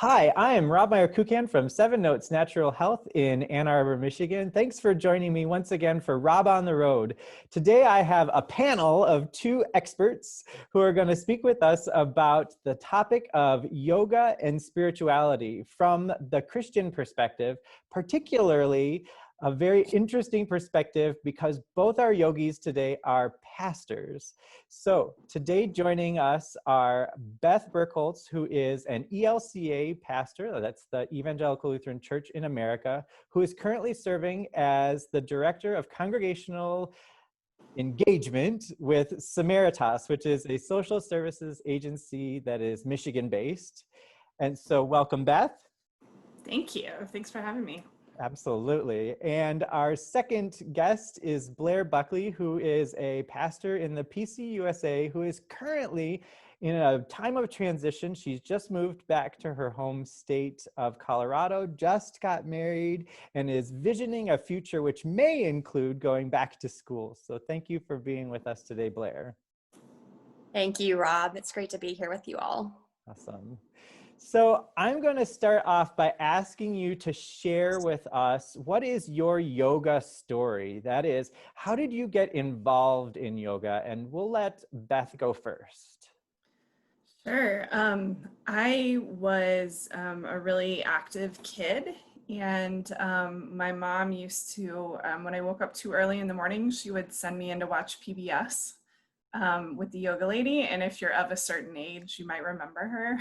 Hi, I am Rob Meyer-Kukan from 7 Notes Natural Health in Ann Arbor, Michigan. Thanks for joining me once again for Rob on the Road. Today I have a panel of two experts who are going to speak with us about the topic of yoga and spirituality from the Christian perspective, particularly a very interesting perspective because both our yogis today are pastors. So today joining us are Beth Birkholz, who is an ELCA pastor, that's the Evangelical Lutheran Church in America, who is currently serving as the Director of Congregational Engagement with Samaritas, which is a social services agency that is Michigan-based. And so welcome, Beth. Thank you. Thanks for having me. Absolutely. And our second guest is Blair Buckley, who is a pastor in the PCUSA, who is currently in a time of transition. She's just moved back to her home state of Colorado, just got married, and is visioning a future which may include going back to school. So thank you for being with us today, Blair. Thank you, Rob. It's great to be here with you all. Awesome. So I'm going to start off by asking you to share with us, what is your yoga story? That is, how did you get involved in yoga? And we'll let Beth go first. Sure. I was a really active kid, and my mom used to, when I woke up too early in the morning, she would send me in to watch PBS with the yoga lady. And if you're of a certain age, you might remember her.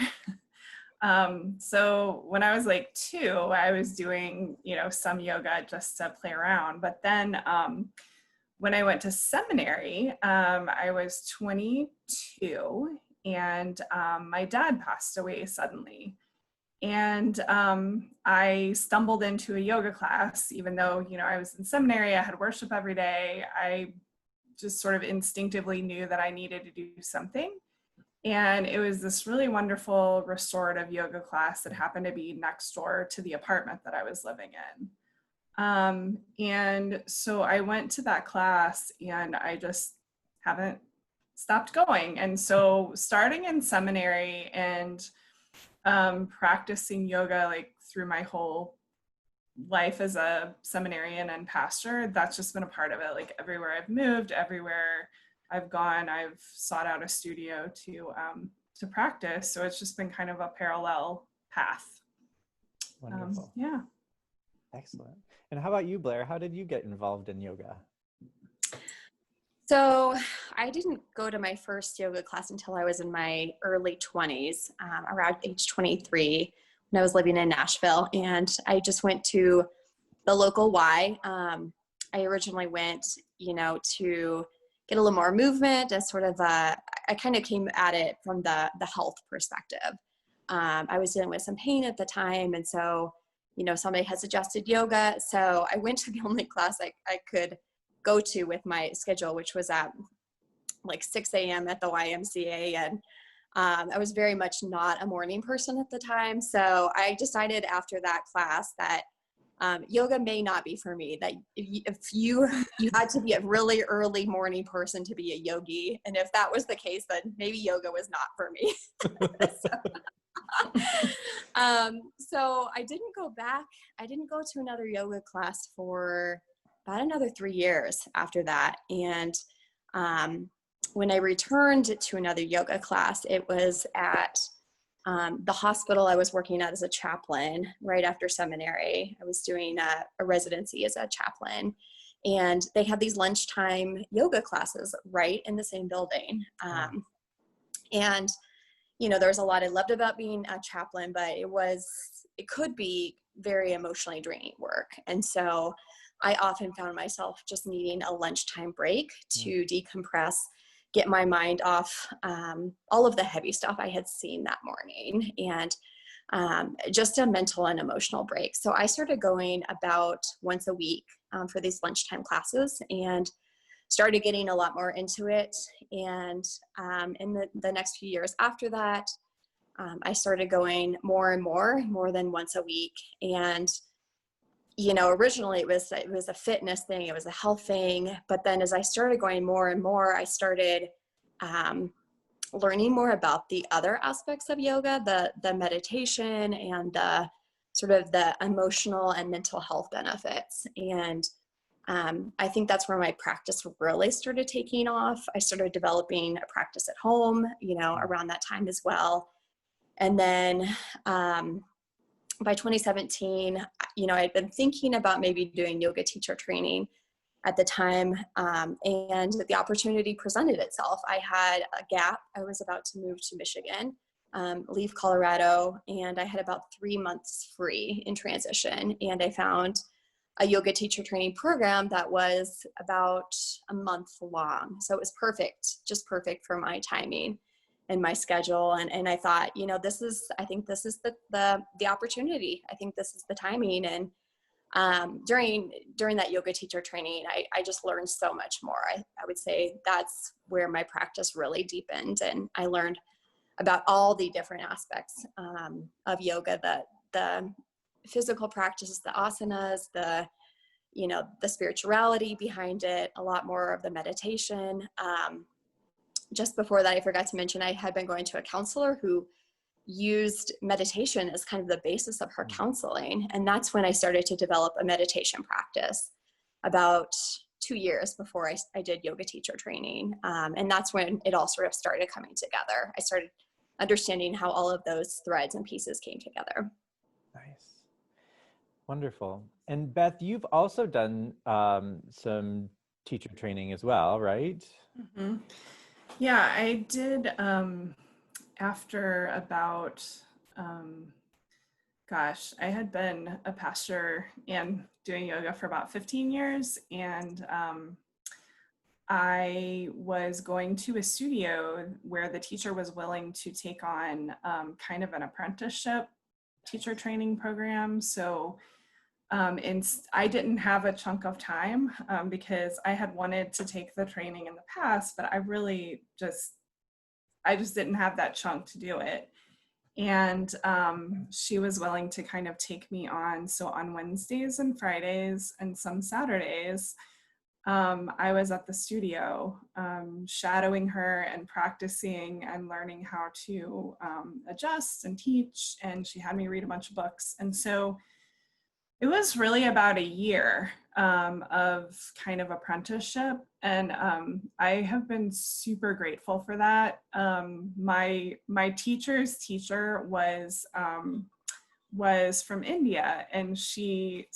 So when I was like 2, I was doing, some yoga just to play around. But then when I went to seminary, I was 22 and my dad passed away suddenly. And I stumbled into a yoga class, even though, I was in seminary, I had worship every day. I just sort of instinctively knew that I needed to do something. And it was this really wonderful restorative yoga class that happened to be next door to the apartment that I was living in. And so I went to that class and I just haven't stopped going. And so starting in seminary and practicing yoga like through my whole life as a seminarian and pastor, that's just been a part of it. Like everywhere I've moved, everywhere I've gone, I've sought out a studio to practice. So it's just been kind of a parallel path. Wonderful. Yeah. Excellent. And how about you, Blair? How did you get involved in yoga? So I didn't go to my first yoga class until I was in my early 20s, around age 23, when I was living in Nashville. And I just went to the local Y. I originally went, to get a little more movement as sort of I kind of came at it from the health perspective. I was dealing with some pain at the time. And so, somebody had suggested yoga. So I went to the only class I could go to with my schedule, which was at like 6 a.m. at the YMCA. And I was very much not a morning person at the time. So I decided after that class that yoga may not be for me, that if you had to be a really early morning person to be a yogi. And if that was the case, then maybe yoga was not for me. So I didn't go back. I didn't go to another yoga class for about another 3 years after that. And when I returned to another yoga class, it was at the hospital I was working at as a chaplain right after seminary. I was doing a residency as a chaplain, and they had these lunchtime yoga classes right in the same building. And, there was a lot I loved about being a chaplain, but it could be very emotionally draining work. And so I often found myself just needing a lunchtime break to decompress, get my mind off all of the heavy stuff I had seen that morning, and just a mental and emotional break. So I started going about once a week for these lunchtime classes and started getting a lot more into it. And in the next few years after that, I started going more and more than once a week. And originally it was a fitness thing, it was a health thing. But then as I started going more and more, I started learning more about the other aspects of yoga, the meditation and the sort of the emotional and mental health benefits. And I think that's where my practice really started taking off. I started developing a practice at home, around that time as well. And then by 2017, I'd been thinking about maybe doing yoga teacher training at the time, and the opportunity presented itself. I had a gap. I was about to move to Michigan, leave Colorado, and I had about 3 months free in transition. And I found a yoga teacher training program that was about a month long. So it was perfect, just perfect for my timing and my schedule. And I thought, I think this is the opportunity. I think this is the timing. And during that yoga teacher training, I just learned so much more. I would say that's where my practice really deepened. And I learned about all the different aspects of yoga, the physical practices, the asanas, the spirituality behind it, a lot more of the meditation. Just before that, I forgot to mention, I had been going to a counselor who used meditation as kind of the basis of her counseling. And that's when I started to develop a meditation practice about 2 years before I did yoga teacher training. And that's when it all sort of started coming together. I started understanding how all of those threads and pieces came together. Nice. Wonderful. And Beth, you've also done some teacher training as well, right? Mm-hmm. Yeah, I did after about, I had been a pastor and doing yoga for about 15 years. And I was going to a studio where the teacher was willing to take on kind of an apprenticeship teacher training program. So I didn't have a chunk of time because I had wanted to take the training in the past, but I just didn't have that chunk to do it. And she was willing to kind of take me on. So on Wednesdays and Fridays and some Saturdays, I was at the studio shadowing her and practicing and learning how to adjust and teach. And she had me read a bunch of books. And so it was really about a year of kind of apprenticeship. And I have been super grateful for that. My teacher's teacher was from India, and she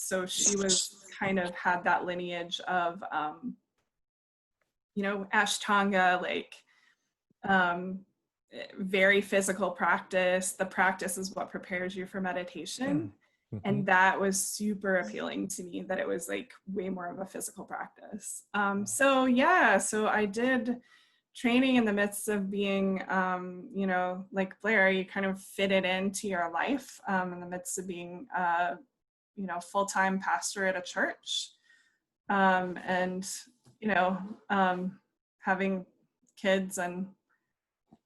was kind of had that lineage of, Ashtanga, like very physical practice. The practice is what prepares you for meditation. Mm-hmm. And that was super appealing to me, that it was like way more of a physical practice. So I did training in the midst of being, like Blair, you kind of fit it into your life in the midst of being, full-time pastor at a church, and, having kids and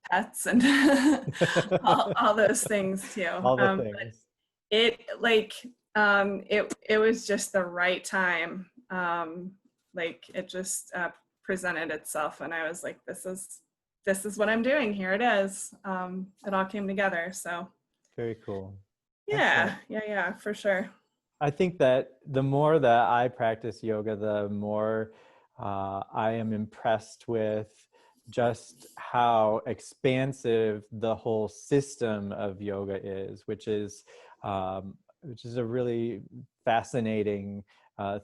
pets and all those things too. All the things. It was just the right time. It just presented itself, and I was like, this is what I'm doing. Here it is. It all came together. So very cool. Yeah, yeah, for sure. I think that the more that I practice yoga, the more I am impressed with just how expansive the whole system of yoga is, which is a really fascinating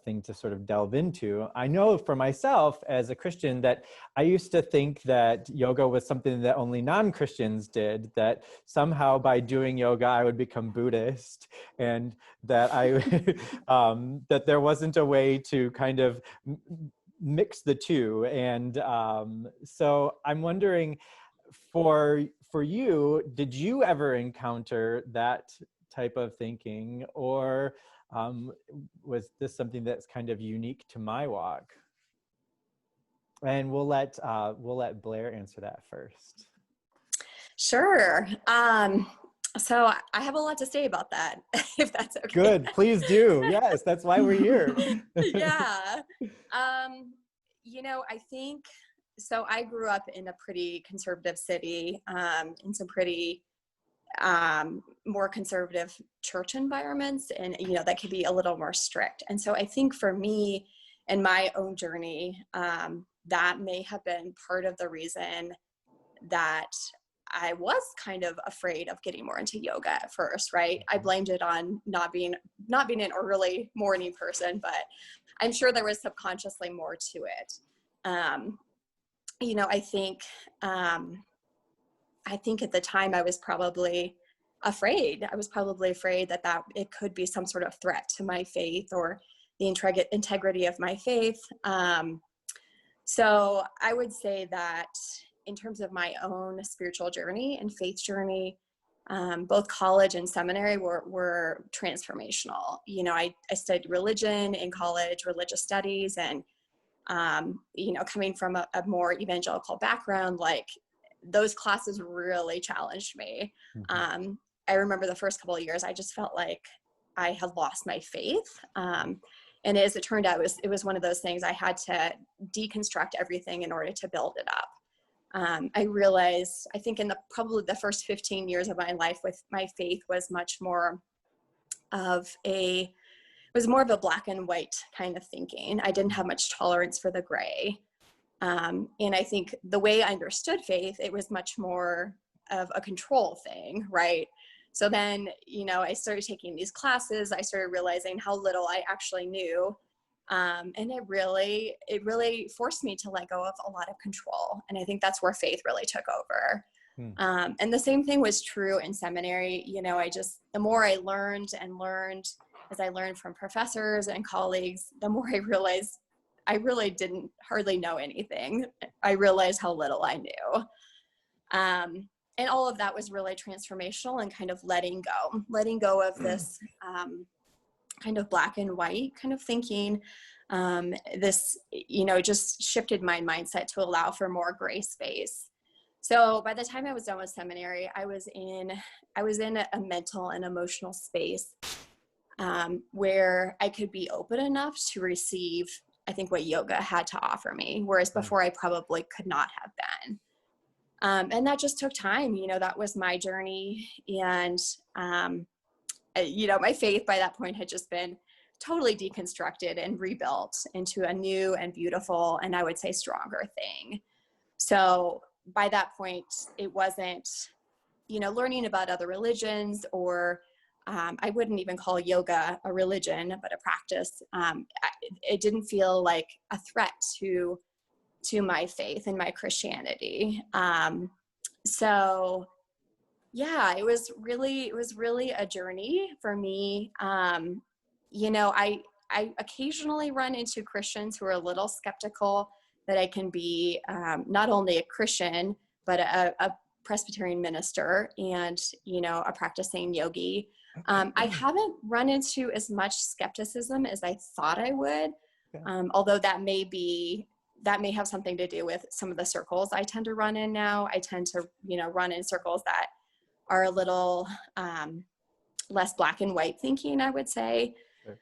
thing to sort of delve into. I know for myself as a Christian that I used to think that yoga was something that only non-Christians did, that somehow by doing yoga I would become Buddhist, and that that there wasn't a way to kind of mix the two. And so I'm wondering, for you, did you ever encounter that type of thinking, or was this something that's kind of unique to my walk? And we'll let Blair answer that first. Sure. So I have a lot to say about that, if that's okay. Good, please do. Yes, that's why we're here. Yeah. I think so I grew up in a pretty conservative city, in some pretty more conservative church environments, and that could be a little more strict. And so I think for me in my own journey, that may have been part of the reason that I was kind of afraid of getting more into yoga at first, right? I blamed it on not being an early morning person, but I'm sure there was subconsciously more to it. I think at the time I was probably afraid. that it could be some sort of threat to my faith or the integrity of my faith. So I would say that in terms of my own spiritual journey and faith journey, both college and seminary were transformational. I studied religion in college, religious studies, and coming from a more evangelical background, like those classes really challenged me. Mm-hmm. I remember the first couple of years, I just felt like I had lost my faith. And as it turned out, it was one of those things I had to deconstruct everything in order to build it up. I realized, I think in probably the first 15 years of my life with my faith was more of a black and white kind of thinking. I didn't have much tolerance for the gray. And I think the way I understood faith, it was much more of a control thing, right? So then, I started taking these classes. I started realizing how little I actually knew. And it really forced me to let go of a lot of control. And I think that's where faith really took over. And the same thing was true in seminary. The more I learned, as I learned from professors and colleagues, the more I realized I really didn't hardly know anything. I realized how little I knew. And all of that was really transformational and kind of letting go of this kind of black and white kind of thinking. This, just shifted my mindset to allow for more gray space. So by the time I was done with seminary, I was in a mental and emotional space where I could be open enough to receive, I think, what yoga had to offer me, whereas before I probably could not have been. And that just took time. That was my journey. And, my faith by that point had just been totally deconstructed and rebuilt into a new and beautiful, and I would say stronger thing. So by that point, it wasn't, learning about other religions, or I wouldn't even call yoga a religion, but a practice. It didn't feel like a threat to my faith and my Christianity. So yeah, it was really a journey for me. I occasionally run into Christians who are a little skeptical that I can be not only a Christian, but a Presbyterian minister and, a practicing yogi. I haven't run into as much skepticism as I thought I would, although that may have something to do with some of the circles I tend to run in now. I tend to, run in circles that are a little less black and white thinking, I would say. Sure.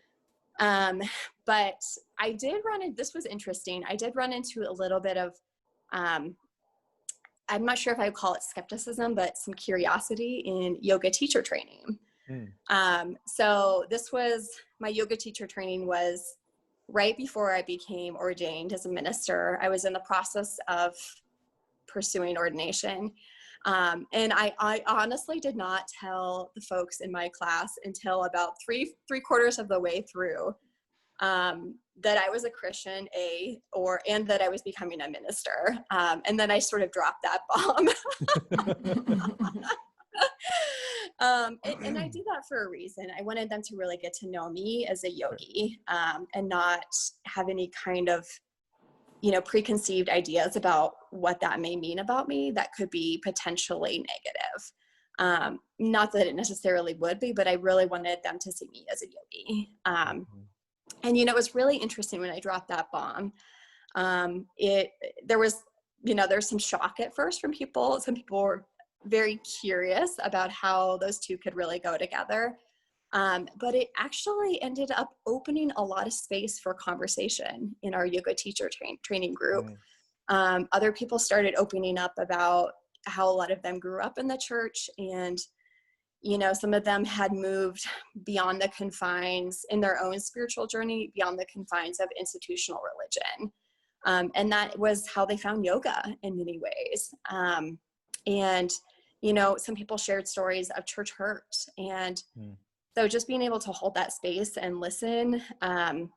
But I did this was interesting. I did run into a little bit of, I'm not sure if I would call it skepticism, but some curiosity in yoga teacher training. So my yoga teacher training was right before I became ordained as a minister. I was in the process of pursuing ordination. And I honestly did not tell the folks in my class until about three quarters of the way through, that I was a Christian, and that I was becoming a minister. And then I sort of dropped that bomb. And I did that for a reason. I wanted them to really get to know me as a yogi, and not have any kind of, preconceived ideas about what that may mean about me that could be potentially negative. Not that it necessarily would be, but I really wanted them to see me as a yogi. And, it was really interesting when I dropped that bomb. There was some shock at first from people. Some people were very curious about how those two could really go together. But it actually ended up opening a lot of space for conversation in our yoga teacher training group. Other people started opening up about how a lot of them grew up in the church, and some of them had moved beyond the confines in their own spiritual journey, beyond the confines of institutional religion. And that was how they found yoga in many ways. And some people shared stories of church hurt. And so just being able to hold that space and listen, and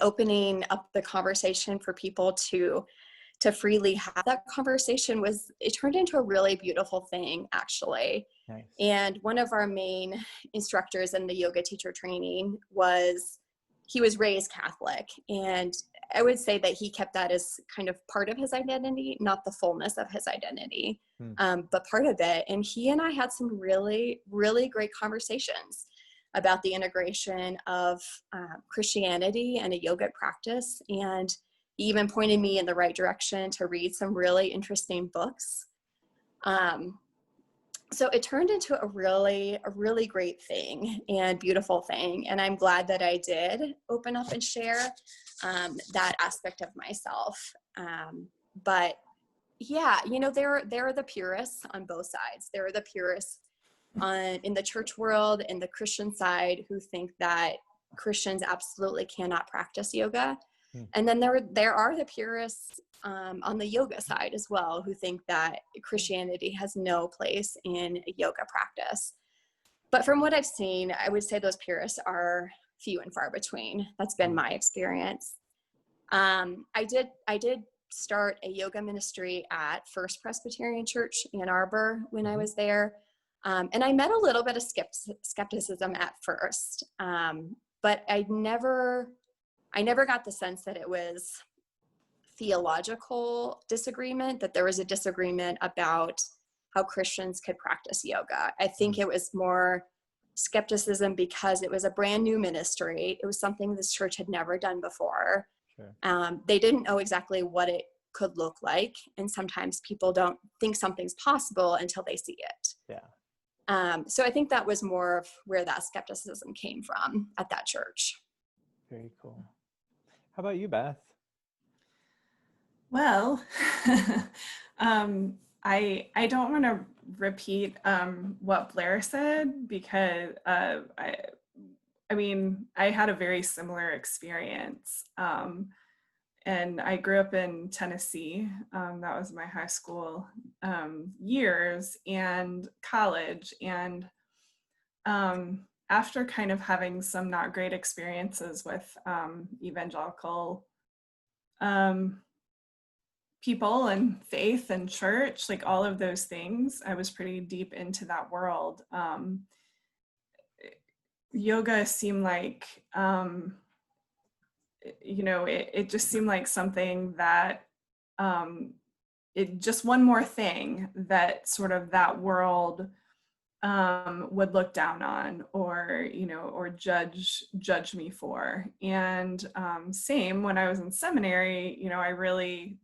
opening up the conversation for people to freely have that conversation, it turned into a really beautiful thing, actually. Nice. And one of our main instructors in the yoga teacher training he was raised Catholic. And I would say that he kept that as kind of part of his identity, not the fullness of his identity, but part of it. And he and I had some really, really great conversations about the integration of Christianity and a yoga practice. And he even pointed me in the right direction to read some really interesting books. So it turned into a really great thing and beautiful thing. And I'm glad that I did open up and share that aspect of myself. But yeah, there are the purists on both sides. There are the purists in the church world, in the Christian side, who think that Christians absolutely cannot practice yoga. And then there are the purists on the yoga side as well, who think that Christianity has no place in a yoga practice. But from what I've seen, I would say those purists are few and far between. That's been my experience. I did start a yoga ministry at First Presbyterian Church, Ann Arbor, when I was there. And I met a little bit of skepticism at first, but I never got the sense that it was theological disagreement, that there was a disagreement about how Christians could practice yoga. I think it was more skepticism because it was a brand new ministry. It was something this church had never done before. Sure. They didn't know exactly what it could look like. And sometimes people don't think something's possible until they see it. Yeah. So I think that was more of where that skepticism came from at that church. Very cool. How about you, Beth? Well, I don't want to repeat what Blair said, because I mean, I had a very similar experience. And I grew up in Tennessee. That was my high school years and college. And after kind of having some not great experiences with evangelical people and faith and church, like all of those things, I was pretty deep into that world. Yoga seemed like, it just seemed like something that, it just one more thing that sort of that world would look down on, or judge me for. And same when I was in seminary,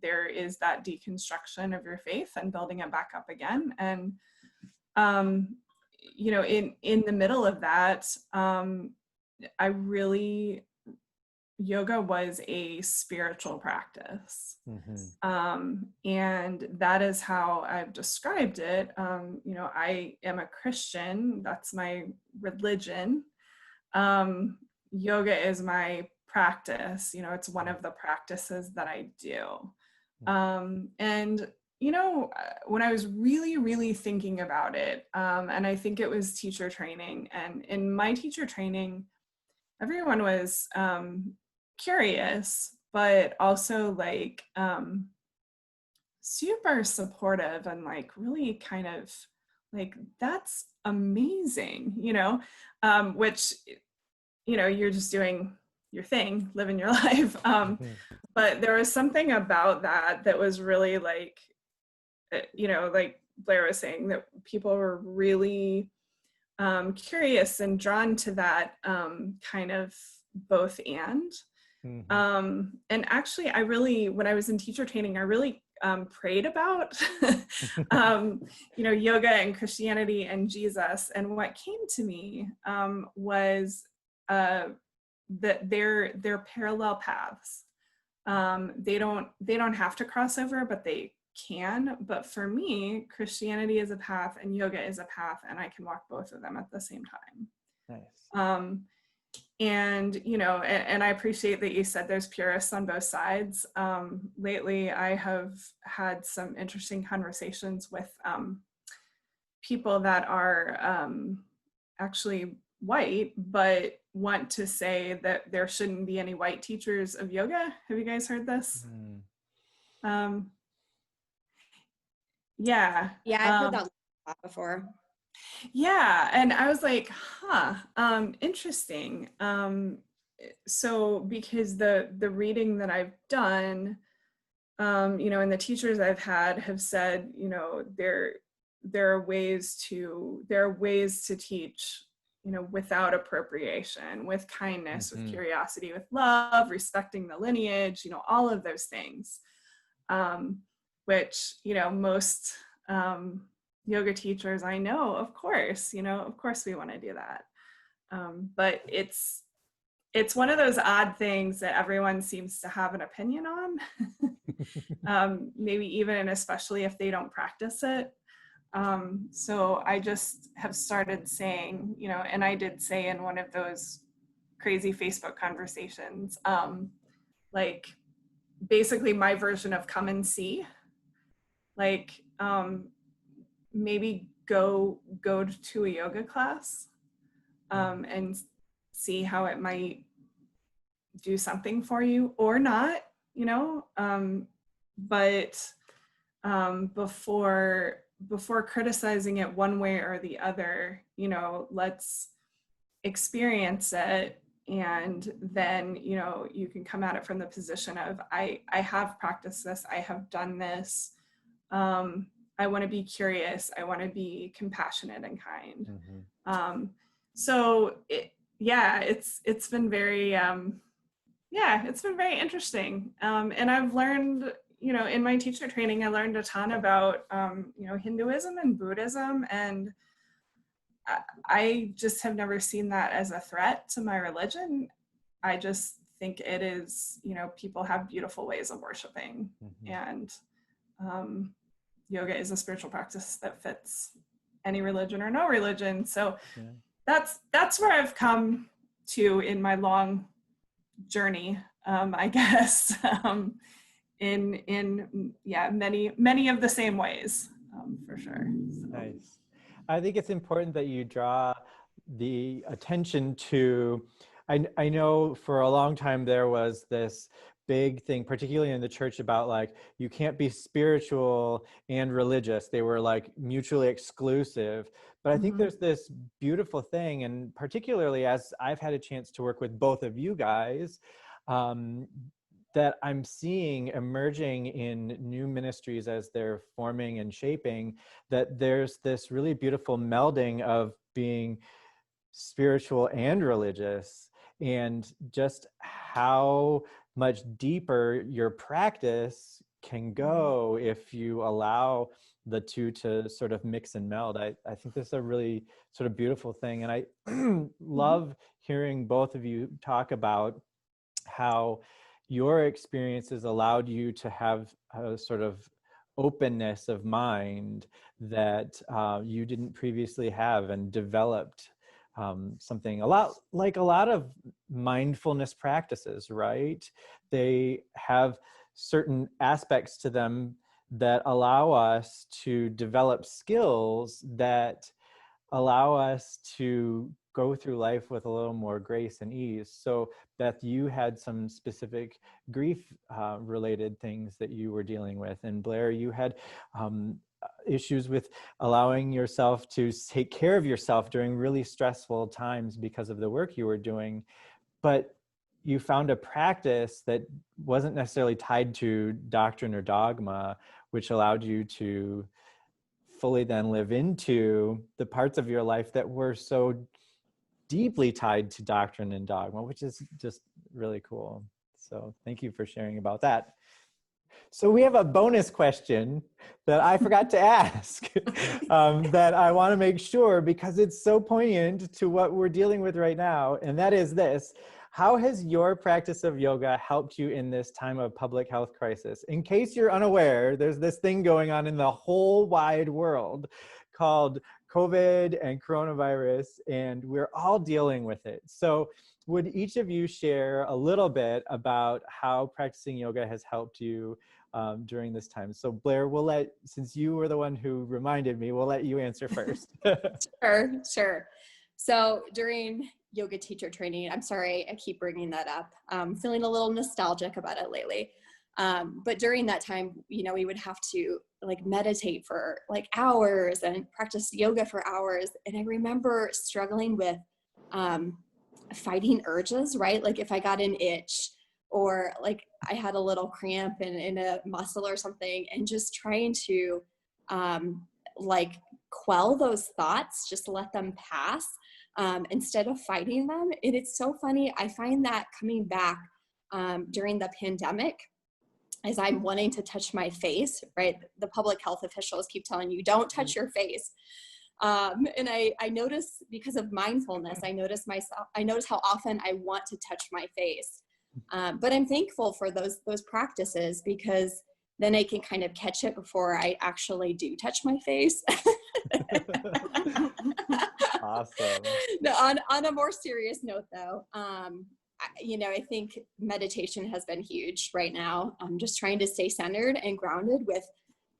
there is that deconstruction of your faith and building it back up again. And in the middle of that, yoga was a spiritual practice. And that is how I've described it. I am a Christian. That's my religion. Yoga is my practice. It's one of the practices that I do. And when I was really, really thinking about it, and I think it was teacher training, and in my teacher training, everyone was curious, but also like super supportive and like really kind of like, that's amazing, which, you're just doing your thing, living your life. But there was something about that was really like, like Blair was saying, that people were really curious and drawn to that kind of both and. And actually, when I was in teacher training, I really prayed about, yoga and Christianity and Jesus. And what came to me was that they're parallel paths. They don't have to cross over, but they can. But for me, Christianity is a path and yoga is a path, and I can walk both of them at the same time. Nice. And, you know, and I appreciate that you said there's purists on both sides. Lately, I have had some interesting conversations with people that are actually white, but want to say that there shouldn't be any white teachers of yoga. Have you guys heard this? Yeah. Yeah, I've heard that before. Yeah, and I was like, interesting. So because the reading that I've done, you know, and the teachers I've had have said, you know, there are ways to teach, you know, without appropriation, with kindness, with curiosity, with love, respecting the lineage, you know, all of those things, which, you know, most yoga teachers I know, of course we want to do that. But it's one of those odd things that everyone seems to have an opinion on, maybe even and especially if they don't practice it. So I just have started saying, you know, and I did say in one of those crazy Facebook conversations, like basically my version of come and see, like maybe go to a yoga class and see how it might do something for you or not, you know, but before criticizing it one way or the other, you know, let's experience it, and then, you know, you can come at it from the position of I have practiced this, I have done this, I want to be curious, I want to be compassionate and kind. So it's been very it's been very interesting, and I've learned, you know, in my teacher training, I learned a ton about, you know, Hinduism and Buddhism, and I just have never seen that as a threat to my religion. I just think it is, you know, people have beautiful ways of worshiping, and yoga is a spiritual practice that fits any religion or no religion. So that's where I've come to in my long journey, I guess. In many of the same ways, for sure. So. Nice. I think it's important that you draw the attention to, I know for a long time there was this big thing, particularly in the church, about like, you can't be spiritual and religious. They were like mutually exclusive. But I think there's this beautiful thing, and particularly as I've had a chance to work with both of you guys, that I'm seeing emerging in new ministries as they're forming and shaping, that there's this really beautiful melding of being spiritual and religious, and just how much deeper your practice can go if you allow the two to sort of mix and meld. I think this is a really sort of beautiful thing. And I love hearing both of you talk about how your experiences allowed you to have a sort of openness of mind that you didn't previously have, and developed something a lot like a lot of mindfulness practices, right? They have certain aspects to them that allow us to develop skills that allow us to go through life with a little more grace and ease. So Beth, you had some specific grief related things that you were dealing with. And Blair, you had issues with allowing yourself to take care of yourself during really stressful times because of the work you were doing. But you found a practice that wasn't necessarily tied to doctrine or dogma, which allowed you to fully then live into the parts of your life that were so deeply tied to doctrine and dogma, which is just really cool. So thank you for sharing about that. So we have a bonus question that I forgot to ask that I want to make sure, because it's so poignant to what we're dealing with right now. And that is this: How has your practice of yoga helped you in this time of public health crisis? In case you're unaware, there's this thing going on in the whole wide world called COVID and coronavirus, and we're all dealing with it. So would each of you share a little bit about how practicing yoga has helped you during this time? So Blair, since you were the one who reminded me, we'll let you answer first. Sure. So during yoga teacher training, I'm sorry, I keep bringing that up. I'm feeling a little nostalgic about it lately. But during that time, we would have to like meditate for like hours and practice yoga for hours. And I remember struggling with fighting urges, right? Like if I got an itch or like I had a little cramp in a muscle or something, and just trying to like quell those thoughts, just let them pass instead of fighting them. And it's so funny. I find that coming back during the pandemic, as I'm wanting to touch my face, right? The public health officials keep telling you, don't touch your face. And I notice, because of mindfulness, I notice how often I want to touch my face. But I'm thankful for those practices, because then I can kind of catch it before I actually do touch my face. Awesome. No, on a more serious note though, I think meditation has been huge right now. I'm just trying to stay centered and grounded with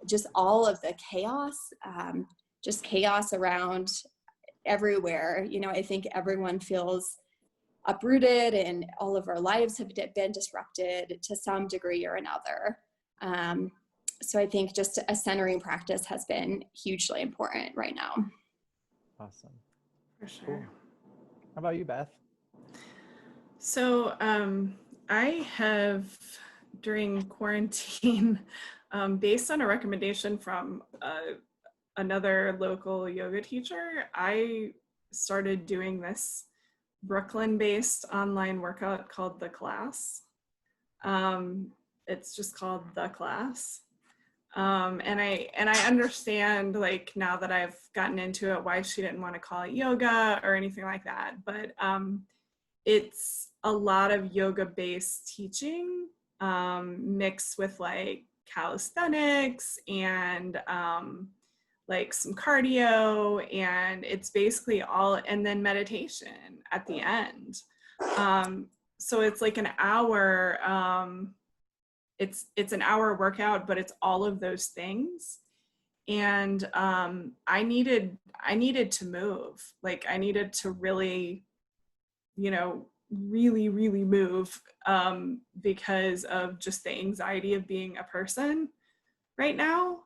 just all of the chaos, just chaos around everywhere. I think everyone feels uprooted, and all of our lives have been disrupted to some degree or another. So I think just a centering practice has been hugely important right now. Awesome. For sure. Cool. How about you, Beth? So I have, during quarantine, based on a recommendation from another local yoga teacher, I started doing this Brooklyn-based online workout called The Class. It's just called The Class. And I understand, like, now that I've gotten into it, why she didn't want to call it yoga or anything like that. But it's a lot of yoga-based teaching mixed with like calisthenics and like some cardio, and it's basically all, and then meditation at the end. So it's like an hour, it's an hour workout, but it's all of those things. And I needed to move. Like I needed to really, really move because of just the anxiety of being a person right now.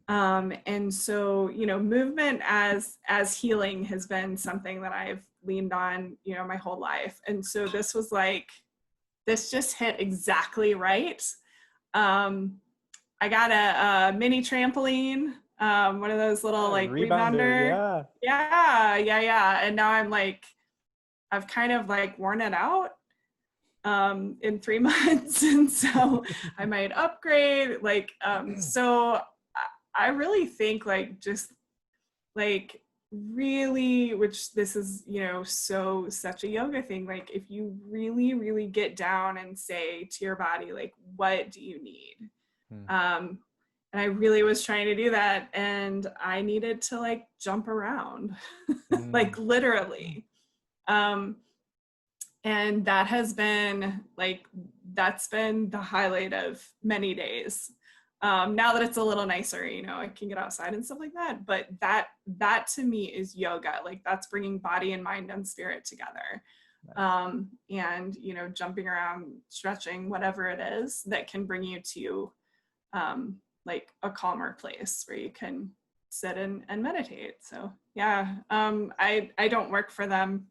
And so, movement as healing has been something that I've leaned on, my whole life. And so this was like, this just hit exactly right. I got a mini trampoline, one of those little like rebounder. Yeah. And now I'm like, I've kind of like worn it out in 3 months. And so I might upgrade, like, so I really think like, just like really, which this is, such a yoga thing. Like if you really get down and say to your body, like, what do you need? And I really was trying to do that. And I needed to like jump around, like literally. And that has been like, that's been the highlight of many days. Now that it's a little nicer, I can get outside and stuff like that. But that to me is yoga. Like that's bringing body and mind and spirit together. And, jumping around, stretching, whatever it is that can bring you to like a calmer place where you can sit and meditate. So yeah, I don't work for them.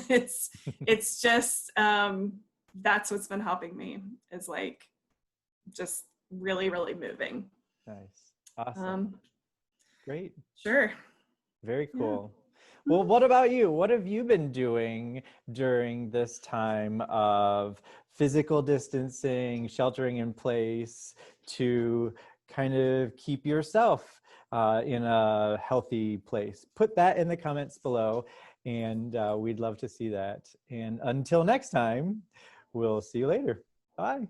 It's just, that's what's been helping me, is like, just really moving. Nice. Awesome. Great. Sure. Very cool. Yeah. Well, what about you? What have you been doing during this time of physical distancing, sheltering in place, to kind of keep yourself in a healthy place? Put that in the comments below. And we'd love to see that. And until next time, we'll see you later. Bye.